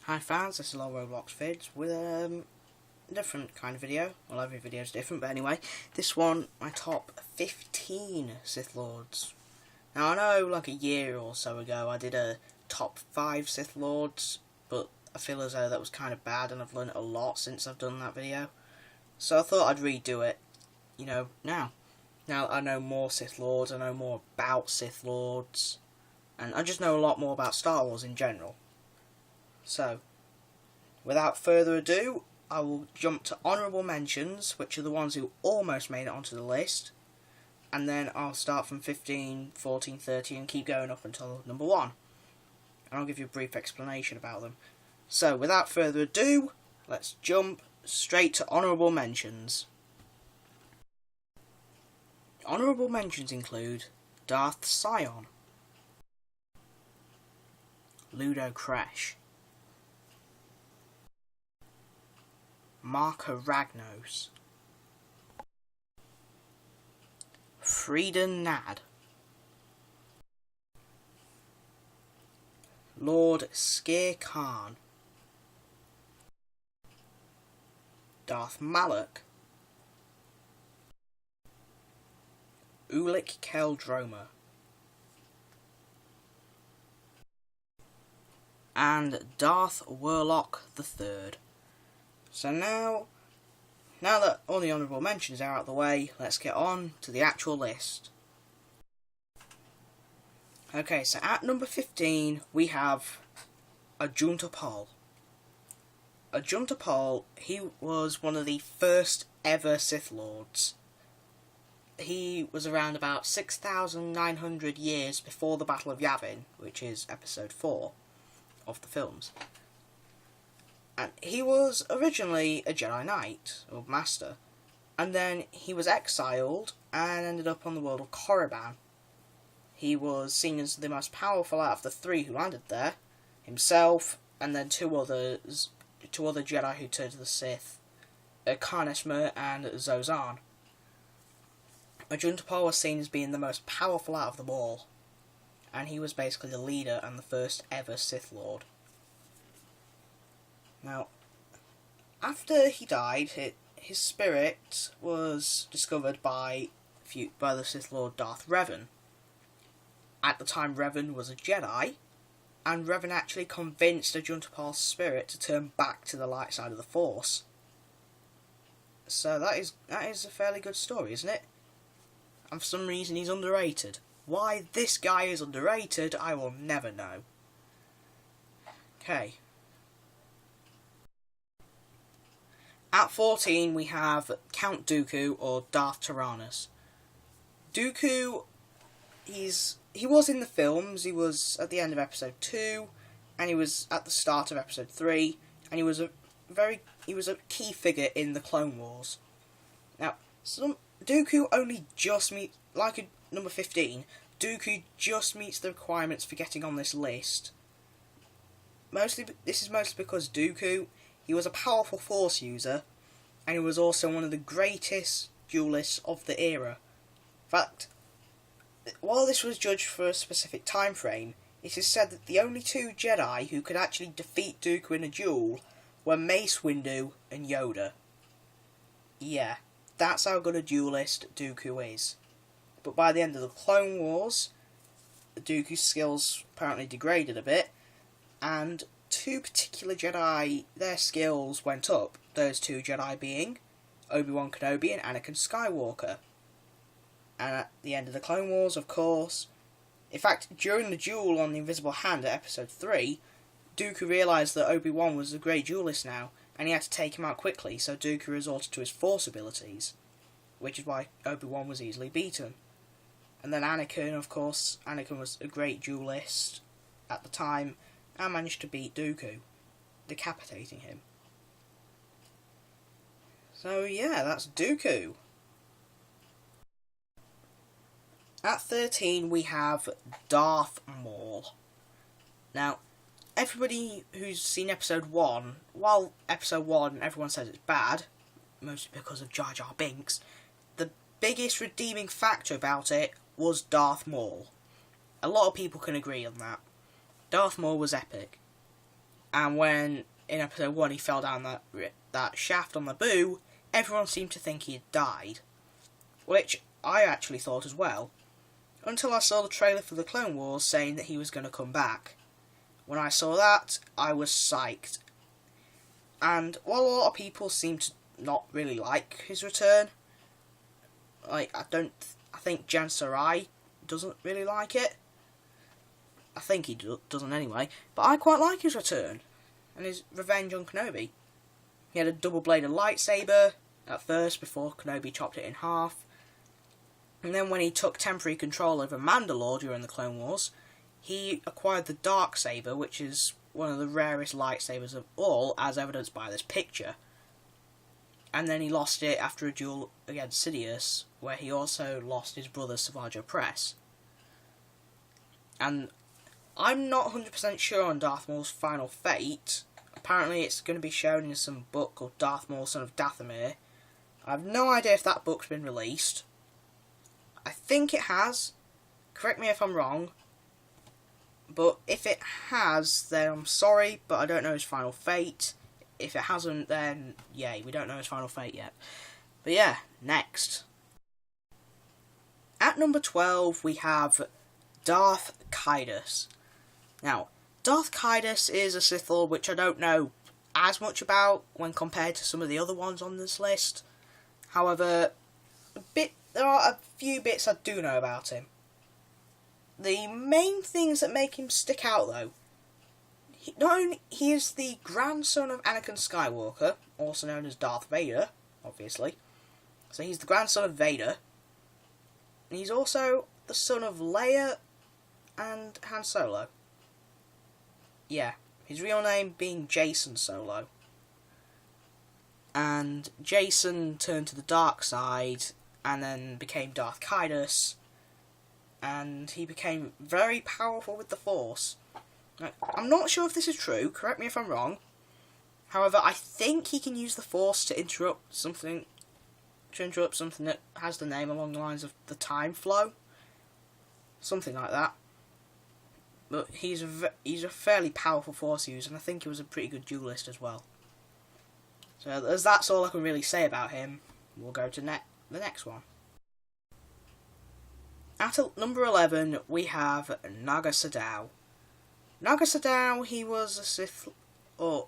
Hi fans, this is Lol Roblox Vids with a different kind of video. Well, every video is different, but anyway, this one, my top 15 Sith Lords. Now, I know like a year or so ago I did a top 5 Sith Lords, but I feel as though that was kind of bad and I've learned a lot since I've done that video. So I thought I'd redo it, now. Now I know more Sith Lords, I know more about Sith Lords, and I just know a lot more about Star Wars in general. So, without further ado, I will jump to honourable mentions, which are the ones who almost made it onto the list, and then I'll start from 15, 14, 13 and keep going up until number 1. And I'll give you a brief explanation about them. So, without further ado, let's jump straight to honourable mentions. Honourable mentions include Darth Sion, Ludo Crash, Marka Ragnos, Frida Nad, Lord Skir Khan, Darth Malak, Ulic Keldroma, and Darth Warlock III. So now that all the honourable mentions are out of the way, let's get on to the actual list. Okay, so at number 15 we have Ajunta Pall. Ajunta Pall, he was one of the first ever Sith Lords. He was around about 6,900 years before the Battle of Yavin, which is episode 4 of the films. And he was originally a Jedi Knight, or Master, and then he was exiled and ended up on the world of Korriban. He was seen as the most powerful out of the 3 who landed there, himself, and then two other Jedi who turned to the Sith, Karneshmer and Zozan. Ajunta Pall was seen as being the most powerful out of them all, and he was basically the leader and the first ever Sith Lord. Now, after he died, his spirit was discovered by the Sith Lord Darth Revan. At the time, Revan was a Jedi, and Revan actually convinced Ajunta Pall's spirit to turn back to the light side of the Force. So that is a fairly good story, isn't it? And for some reason he's underrated. Why this guy is underrated, I will never know. Okay. At 14 we have Count Dooku, or Darth Tyrannus. Dooku, he was in the films. He was at the end of episode 2, and he was at the start of episode 3, and he was a key figure in the Clone Wars. Now, Dooku only just meets, like at number 15, Dooku just meets the requirements for getting on this list. This is mostly because Dooku, he was a powerful Force user, and he was also one of the greatest duelists of the era. In fact, while this was judged for a specific time frame, it is said that the only 2 Jedi who could actually defeat Dooku in a duel were Mace Windu and Yoda. Yeah, that's how good a duelist Dooku is. But by the end of the Clone Wars, Dooku's skills apparently degraded a bit, and 2 particular Jedi, their skills went up. Those 2 Jedi being Obi-Wan Kenobi and Anakin Skywalker. And at the end of the Clone Wars, of course, in fact, during the duel on the Invisible Hand at episode 3, Dooku realised that Obi-Wan was a great duelist now, and he had to take him out quickly, so Dooku resorted to his Force abilities, which is why Obi-Wan was easily beaten. And then Anakin, of course, Anakin was a great duelist at the time, and managed to beat Dooku, decapitating him. So yeah, that's Dooku. At 13 we have Darth Maul. Now, everybody who's seen episode 1, while episode 1 everyone says it's bad, mostly because of Jar Jar Binks, the biggest redeeming factor about it was Darth Maul. A lot of people can agree on that. Darth Maul was epic. And when in episode 1 he fell down that shaft on the Naboo, everyone seemed to think he had died, which I actually thought as well, until I saw the trailer for the Clone Wars saying that he was going to come back. When I saw that, I was psyched. And while a lot of people seem to not really like his return, I think Jan Sarai doesn't really like it. I think he doesn't anyway, but I quite like his return and his revenge on Kenobi. He had a double-bladed lightsaber at first before Kenobi chopped it in half, and then when he took temporary control over Mandalore during the Clone Wars, he acquired the Darksaber, which is one of the rarest lightsabers of all, as evidenced by this picture. And then he lost it after a duel against Sidious, where he also lost his brother Savage Opress. And I'm not 100% sure on Darth Maul's final fate. Apparently it's going to be shown in some book called Darth Maul, Son of Dathomir. I have no idea if that book's been released. I think it has. Correct me if I'm wrong. But if it has, then I'm sorry, but I don't know his final fate. If it hasn't, then yay, we don't know his final fate yet. But yeah, next. At number 12, we have Darth Caedus. Now, Darth Caedus is a Sith Lord which I don't know as much about when compared to some of the other ones on this list. However, there are a few bits I do know about him. The main things that make him stick out, though, he is the grandson of Anakin Skywalker, also known as Darth Vader, obviously. So he's the grandson of Vader. And he's also the son of Leia and Han Solo. Yeah, his real name being Jason Solo. And Jason turned to the dark side and then became Darth Caedus. And he became very powerful with the Force. Now, I'm not sure if this is true, correct me if I'm wrong. However, I think he can use the Force to interrupt something that has the name along the lines of the time flow. Something like that. But he's a fairly powerful Force user, and I think he was a pretty good duelist as well. So as that's all I can really say about him, we'll go to the next one. At number 11, we have Naga Sadow. Naga Sadow, he was a Sith, or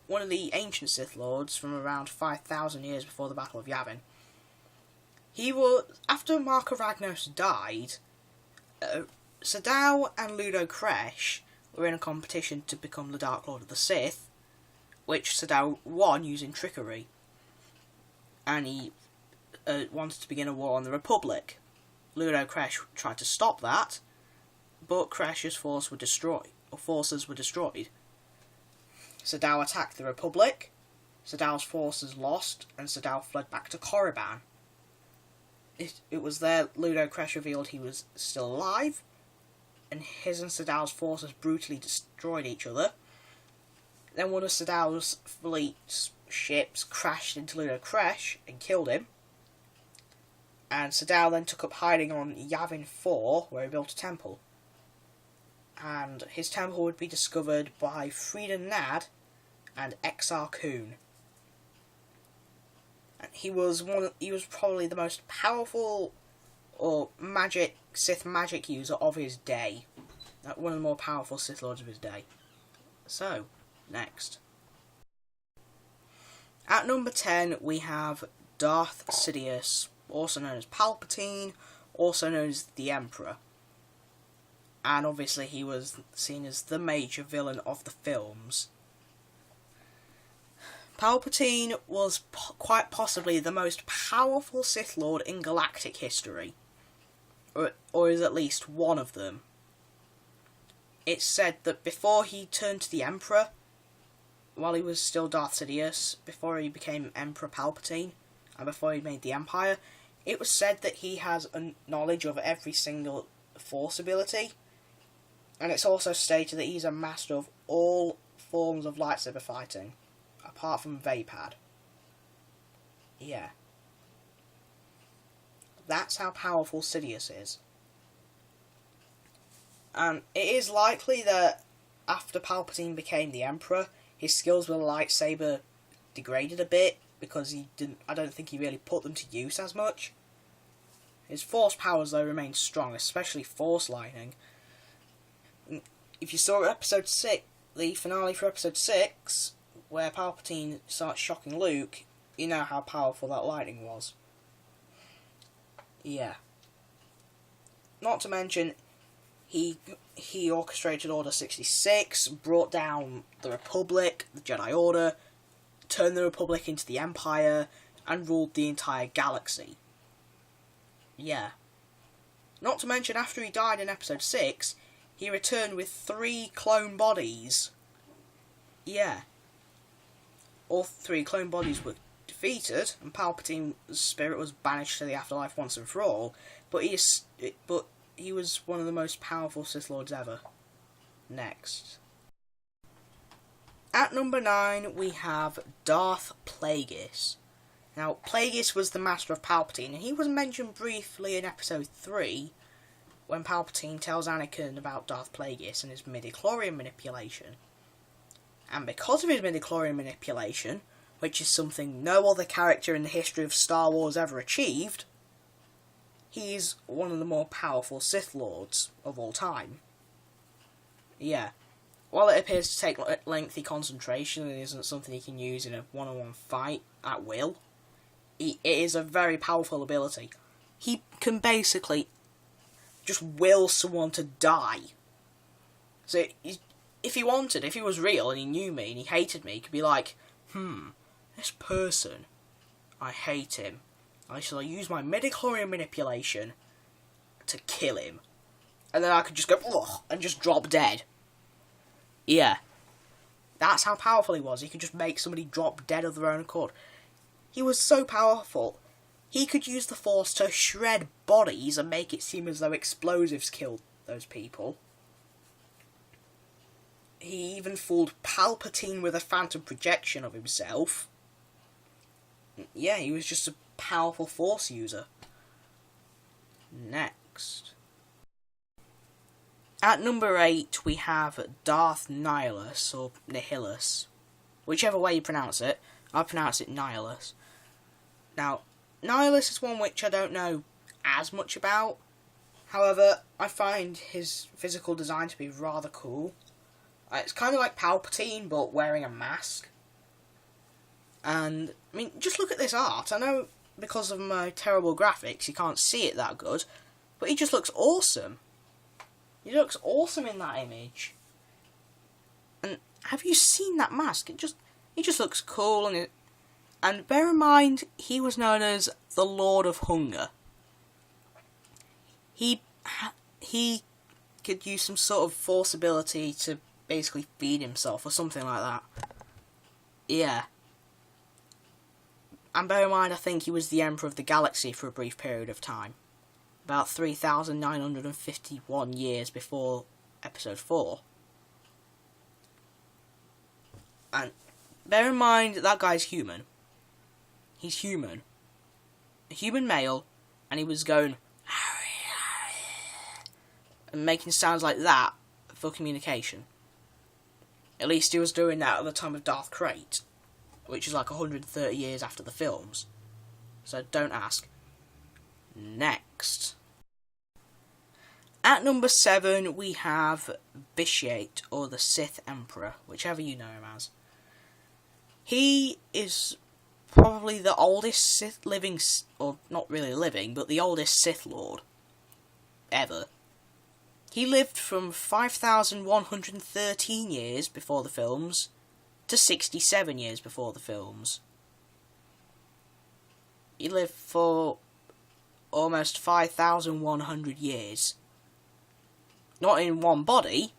one of the ancient Sith Lords from around 5,000 years before the Battle of Yavin. He was, after Marka Ragnos died, Sadow and Ludo Kresh were in a competition to become the Dark Lord of the Sith, which Sadow won using trickery. And he wanted to begin a war on the Republic. Ludo Kresh tried to stop that, but Kresh's forces were destroyed. Sadow attacked the Republic, Sadow's forces lost, and Sadow fled back to Korriban. It was there Ludo Kresh revealed he was still alive, and his and Sadow's forces brutally destroyed each other. Then one of Sadow's fleet's ships crashed into Ludo Kresh and killed him. And Sadow then took up hiding on Yavin 4, where he built a temple. And his temple would be discovered by Frida Nad and Exar Kun. And he was probably the most powerful Sith magic user of his day. One of the more powerful Sith Lords of his day. So, next. At number 10, we have Darth Sidious, also known as Palpatine, also known as the Emperor. And obviously he was seen as the major villain of the films. Palpatine was quite possibly the most powerful Sith Lord in galactic history. Or is at least one of them. It's said that before he turned to the Emperor, while he was still Darth Sidious, before he became Emperor Palpatine, and before he made the Empire, it was said that he has a knowledge of every single Force ability, and it's also stated that he's a master of all forms of lightsaber fighting, apart from Vapad. Yeah. That's how powerful Sidious is. And it is likely that after Palpatine became the Emperor, his skills with the lightsaber degraded a bit because I don't think he really put them to use as much. His Force powers though remained strong, especially Force lightning. If you saw episode 6, the finale for episode 6, where Palpatine starts shocking Luke, you know how powerful that lightning was. Yeah. Not to mention, he orchestrated Order 66, brought down the Republic, the Jedi Order, turned the Republic into the Empire, and ruled the entire galaxy. Yeah. Not to mention, after he died in episode 6, he returned with 3 clone bodies. Yeah. All 3 clone bodies were defeated, and Palpatine's spirit was banished to the afterlife once and for all, but he was one of the most powerful Sith Lords ever. Next. At number 9, we have Darth Plagueis. Now, Plagueis was the master of Palpatine, and he was mentioned briefly in episode 3, when Palpatine tells Anakin about Darth Plagueis and his midichlorian manipulation. And because of his midichlorian manipulation, which is something no other character in the history of Star Wars ever achieved, he's one of the more powerful Sith Lords of all time. Yeah. While it appears to take lengthy concentration and isn't something he can use in a one-on-one fight at will, it is a very powerful ability. He can basically just will someone to die. So, if he wanted, if he was real and he knew me and he hated me, he could be like, this person, I hate him. I shall use my midichlorian manipulation to kill him. And then I could just go, ugh, and just drop dead. Yeah. That's how powerful he was. He could just make somebody drop dead of their own accord. He was so powerful. He could use the Force to shred bodies and make it seem as though explosives killed those people. He even fooled Palpatine with a phantom projection of himself. Yeah, he was just a powerful Force user. Next. At number 8, we have Darth Nihilus, or Nihilus. Whichever way you pronounce it. I pronounce it Nihilus. Now, Nihilus is one which I don't know as much about. However, I find his physical design to be rather cool. It's kind of like Palpatine, but wearing a mask. And, I mean, just look at this art. I know because of my terrible graphics you can't see it that good, but he just looks awesome. He looks awesome in that image. And have you seen that mask? He just looks cool, and bear in mind, he was known as the Lord of Hunger. He could use some sort of Force ability to basically feed himself or something like that. Yeah. And bear in mind, I think he was the Emperor of the Galaxy for a brief period of time. About 3,951 years before Episode 4. And bear in mind, that guy's human. He's human. A human male, and he was going and making sounds like that for communication. At least he was doing that at the time of Darth Krayt, which is like 130 years after the films. So don't ask. Next. At number 7, we have Vitiate, or the Sith Emperor, whichever you know him as. He is probably the oldest Sith living, or not really living, but the oldest Sith Lord ever. He lived from 5,113 years before the films to 67 years before the films. He lived for almost 5,100 years. Not in one body,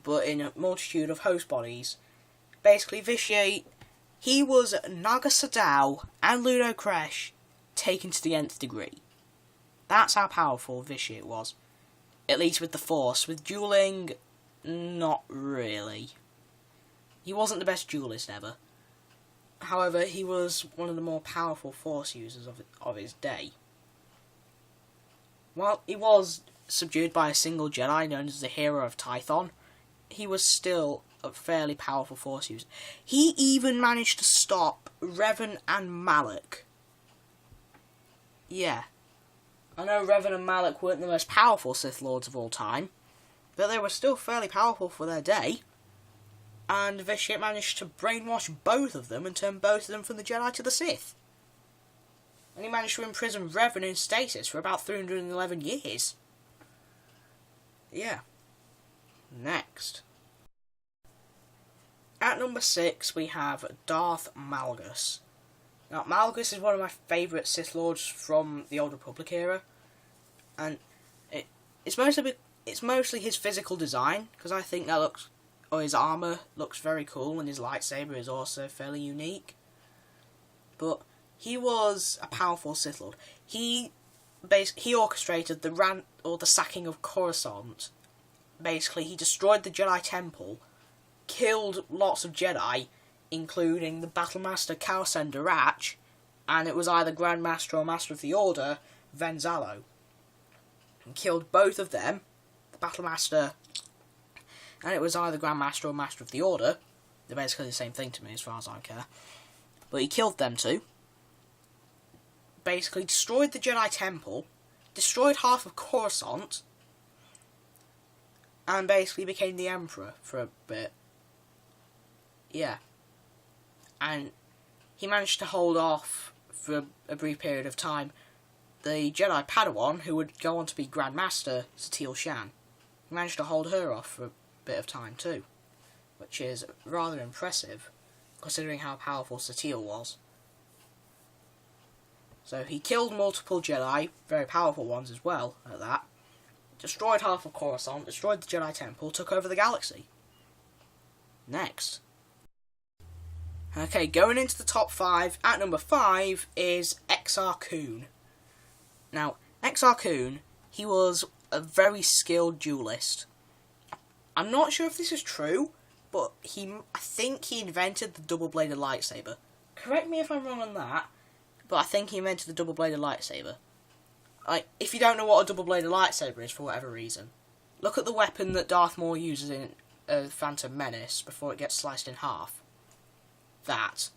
but in a multitude of host bodies. Basically, Vitiate, he was Naga Sadow and Ludo Kresh taken to the nth degree. That's how powerful Vitiate was. At least with the Force. With dueling, not really. He wasn't the best duelist ever. However, he was one of the more powerful Force users of his day. Well, he was subdued by a single Jedi known as the Hero of Tython he was still a fairly powerful Force user. He even managed to stop Revan and Malak. Yeah. I know Revan and Malak weren't the most powerful Sith Lords of all time, but they were still fairly powerful for their day. And Vitiate managed to brainwash both of them and turn both of them from the Jedi to the Sith. And he managed to imprison Revan in stasis for about 311 years. Yeah. Next. At number 6, we have Darth Malgus. Now, Malgus is one of my favourite Sith Lords from the Old Republic era. And it's mostly his physical design, because I think his armour looks very cool, and his lightsaber is also fairly unique. But he was a powerful Sith Lord. He orchestrated the sacking of Coruscant. Basically, he destroyed the Jedi Temple, killed lots of Jedi, including the Battlemaster Khausen Durach, and it was either Grand Master or Master of the Order, Venzalo. He killed both of them, the Battlemaster, and it was either Grand Master or Master of the Order. They're basically the same thing to me as far as I care. But he killed them two. Basically destroyed the Jedi Temple, destroyed half of Coruscant, and basically became the Emperor for a bit. Yeah. And he managed to hold off, for a brief period of time, the Jedi Padawan, who would go on to be Grand Master, Satele Shan. He managed to hold her off for a bit of time too, which is rather impressive, considering how powerful Satele was. So he killed multiple Jedi, very powerful ones as well, at that. Destroyed half of Coruscant, destroyed the Jedi Temple, took over the galaxy. Next. Okay, going into the top 5, at number 5 is Exar Kun. Now, Exar Kun, he was a very skilled duelist. I'm not sure if this is true, but I think he invented the double-bladed lightsaber. Correct me if I'm wrong on that, but I think he invented the double-bladed lightsaber. If you don't know what a double-bladed lightsaber is for whatever reason, look at the weapon that Darth Maul uses in Phantom Menace before it gets sliced in half. That.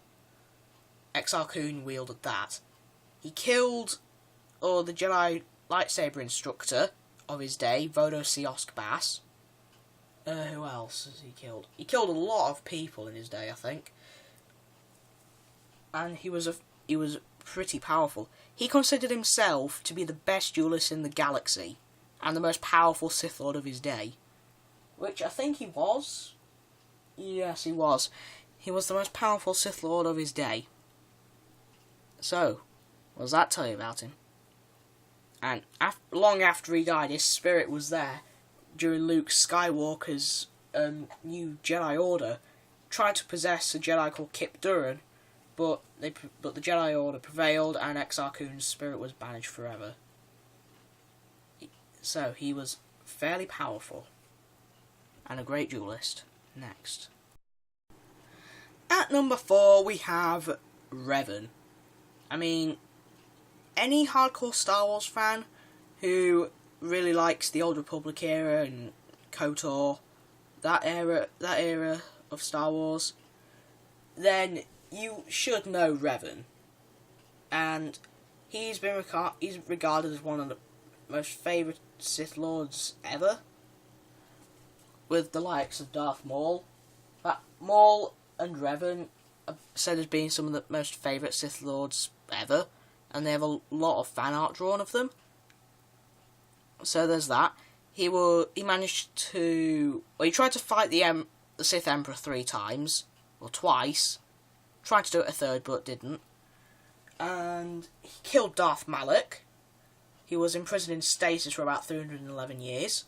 Exar Kun wielded that. He killed the Jedi lightsaber instructor of his day, Vodo Siosk Bass. Who else has he killed? He killed a lot of people in his day, I think. And he was pretty powerful. He considered himself to be the best duelist in the galaxy, and the most powerful Sith Lord of his day. Which I think he was. Yes, he was. He was the most powerful Sith Lord of his day. So, what does that tell you about him? And long after he died, his spirit was there during Luke Skywalker's new Jedi Order, tried to possess a Jedi called Kip Duran, but the Jedi Order prevailed, and Exar Kun's spirit was banished forever. So he was fairly powerful, and a great duelist. Next. At number 4, we have Revan. I mean, any hardcore Star Wars fan who really likes the Old Republic era and KOTOR, that era of Star Wars, then you should know Revan. And he's regarded as one of the most favourite Sith Lords ever, with the likes of Darth Maul. Maul and Revan are said as being some of the most favourite Sith Lords ever, and they have a lot of fan art drawn of them. So there's that. He tried to fight the Sith Emperor 3 times, or twice. Tried to do it a third, but didn't. And he killed Darth Malak. He was imprisoned in stasis for about 311 years.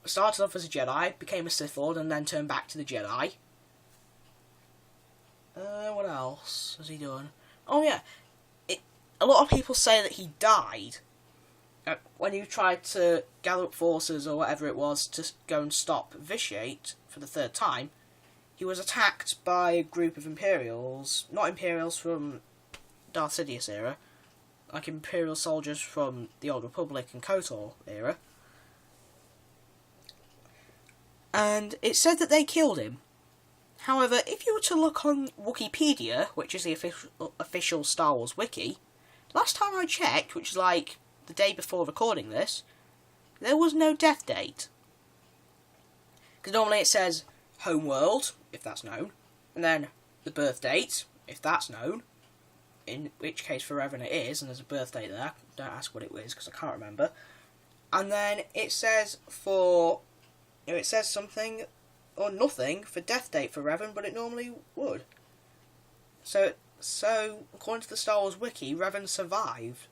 Started off as a Jedi, became a Sith Lord, and then turned back to the Jedi. What else has he done? Oh yeah, a lot of people say that he died when he tried to gather up forces or whatever it was to go and stop Vitiate for the 3rd time. He was attacked by a group of Imperials, not Imperials from Darth Sidious era, like Imperial soldiers from the Old Republic and KOTOR era. and it said that they killed him. However, if you were to look on Wikipedia, which is the official Star Wars wiki, last time I checked, which is like the day before recording this, there was no death date. Because normally it says homeworld, if that's known, and then the birth date, if that's known, in which case for Revan it is, and there's a birth date there. Don't ask what it is, because I can't remember. And then it says it says something or nothing for death date for Revan, but it normally would. So according to the Star Wars wiki, Revan survived.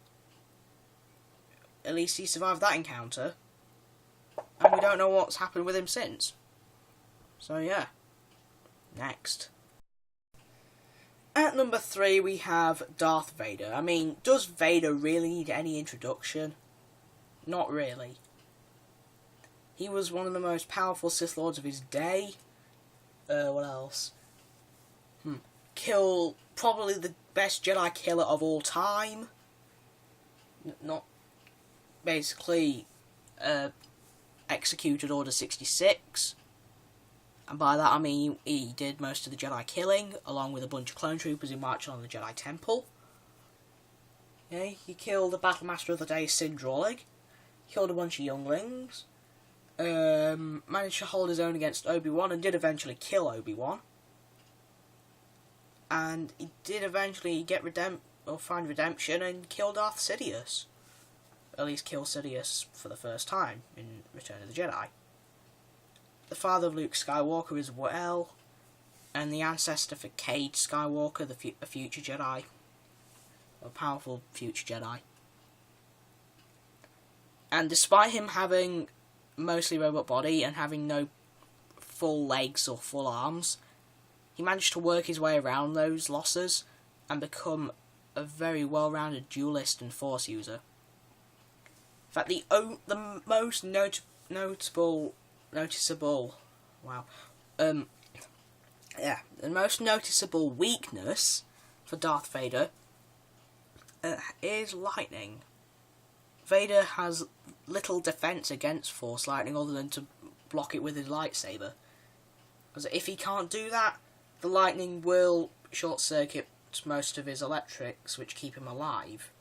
At least he survived that encounter, and we don't know what's happened with him since. So yeah, next. At number 3 we have Darth Vader. I mean, does Vader really need any introduction? Not really. He was one of the most powerful Sith Lords of his day. What else? Probably the best Jedi killer of all time. Not basically executed Order 66. And by that I mean he did most of the Jedi killing, along with a bunch of clone troopers who marched on the Jedi Temple. Yeah, he killed the Battle Master of the Day, Sin Drolig. Killed a bunch of younglings. Managed to hold his own against Obi-Wan and did eventually kill Obi-Wan. And he did eventually find redemption and kill Darth Sidious. At least kill Sidious for the first time in Return of the Jedi. The father of Luke Skywalker as well, and the ancestor for Cade Skywalker, a future Jedi. A powerful future Jedi. And despite him having mostly robot body and having no full legs or full arms, he managed to work his way around those losses and become a very well-rounded duelist and force user. In fact, the most noticeable weakness for Darth Vader is lightning. Vader has little defense against force lightning other than to block it with his lightsaber. Because if he can't do that, the lightning will short circuit most of his electrics, which keep him alive.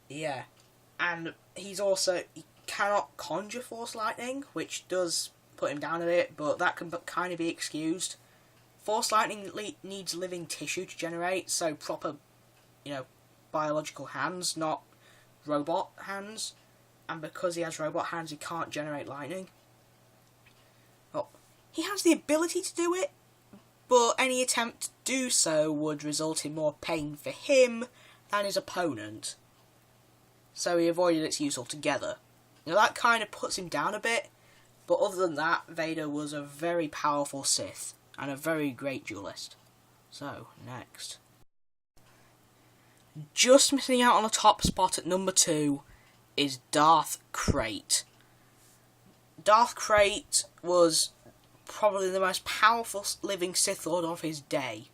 Yeah, and he cannot conjure force lightning, which does put him down a bit, but that can kind of be excused. Force lightning needs living tissue to generate, so proper, biological hands, not robot hands. And because he has robot hands, he can't generate lightning. Well, he has the ability to do it, but any attempt to do so would result in more pain for him than his opponent. So he avoided its use altogether. That kind of puts him down a bit, but other than that, Vader was a very powerful Sith and a very great duelist. So, next. Just missing out on a top spot at number 2 is Darth Krayt. Darth Krayt was probably the most powerful living Sith Lord of his day.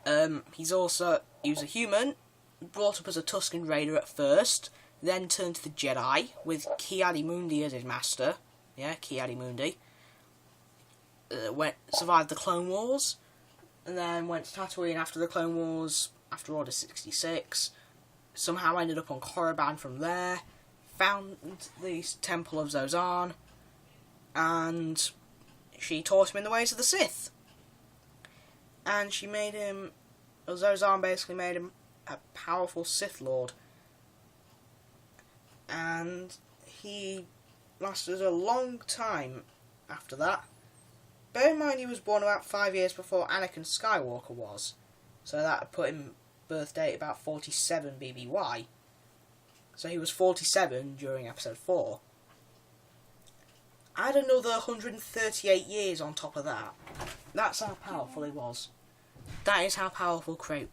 He was a human, brought up as a Tusken Raider at first, then turned to the Jedi with Ki-Adi-Mundi as his master. Yeah, Ki-Adi-Mundi. Survived the Clone Wars, and then went to Tatooine after the Clone Wars, after Order 66. Somehow ended up on Korriban from there, found the Temple of Zozan, and she taught him in the ways of the Sith. And Zozan basically made him a powerful Sith Lord. And he lasted a long time after that. Bear in mind he was born about 5 years before Anakin Skywalker was, so that put him birth date about 47 BBY. So he was 47 during episode 4. Add another 138 years on top of that. That's how powerful he was. That is how powerful Krayt...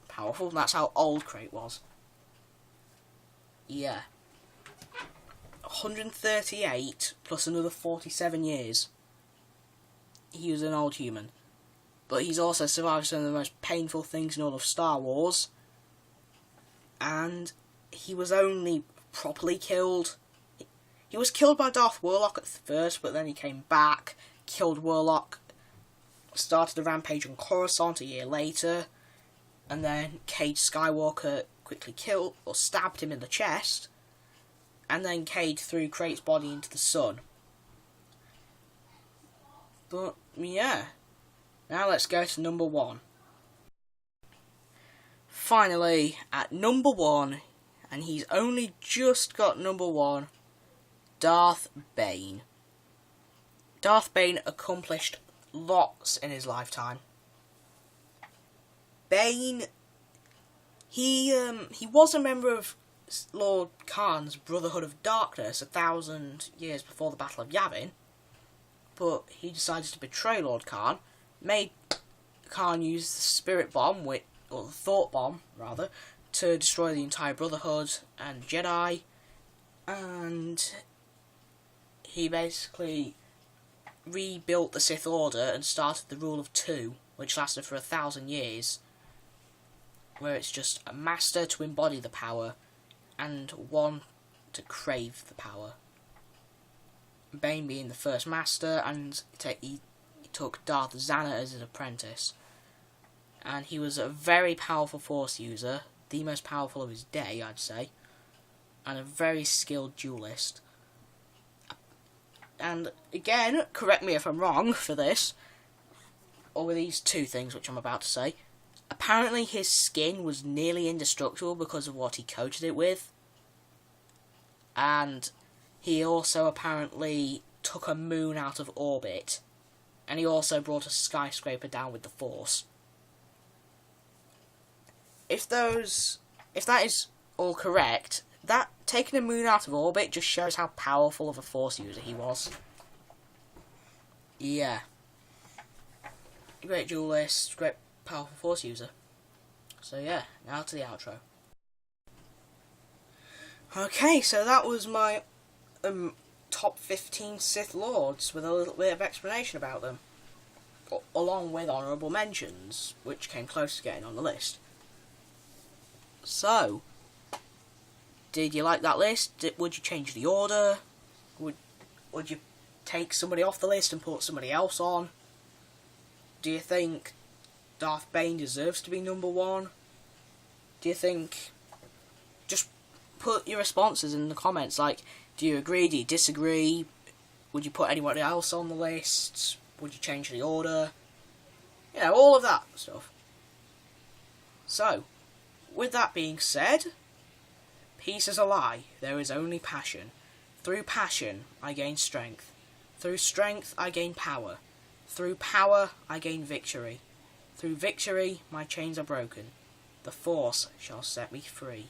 powerful? That's how old Krayt was. Yeah. 138 plus another 47 years. He was an old human. But he's also survived some of the most painful things in all of Star Wars. And he was only properly killed. He was killed by Darth Warlock at first, but then he came back, killed Warlock, started a rampage on Coruscant a year later, and then Cade Skywalker quickly killed or stabbed him in the chest, and then Cade threw Crate's body into the sun. But yeah, now let's go to number 1. Finally, at number 1, and he's only just got number 1, Darth Bane. Darth Bane accomplished lots in his lifetime. Bane, he was a member of Lord Khan's Brotherhood of Darkness 1,000 years before the Battle of Yavin, but he decided to betray Lord Khan, made Khan use the Spirit Bomb, or the Thought Bomb, rather, to destroy the entire Brotherhood and Jedi, and he basically rebuilt the Sith Order and started the Rule of Two, which lasted for 1,000 years, where it's just a master to embody the power, and one to crave the power. Bane being the first master, and he took Darth Xana as his apprentice. And he was a very powerful Force user, the most powerful of his day, I'd say, and a very skilled duelist. And again, correct me if I'm wrong for this, or with these two things which I'm about to say, apparently his skin was nearly indestructible because of what he coated it with, and he also apparently took a moon out of orbit, and he also brought a skyscraper down with the Force. If that is all correct, that taking a moon out of orbit just shows how powerful of a Force user he was. Yeah. Great duelist, great powerful Force user. So yeah, now to the outro. Okay, so that was my top 15 Sith Lords with a little bit of explanation about them, along with honourable mentions, which came close to getting on the list. So, did you like that list? Would you change the order? Would you take somebody off the list and put somebody else on? Do you think Darth Bane deserves to be number 1? Do you think... Just put your responses in the comments, like, do you agree, do you disagree? Would you put anyone else on the list? Would you change the order? You know, all of that stuff. So, with that being said, peace is a lie, there is only passion. Through passion, I gain strength. Through strength, I gain power. Through power, I gain victory. Through victory, my chains are broken. The Force shall set me free.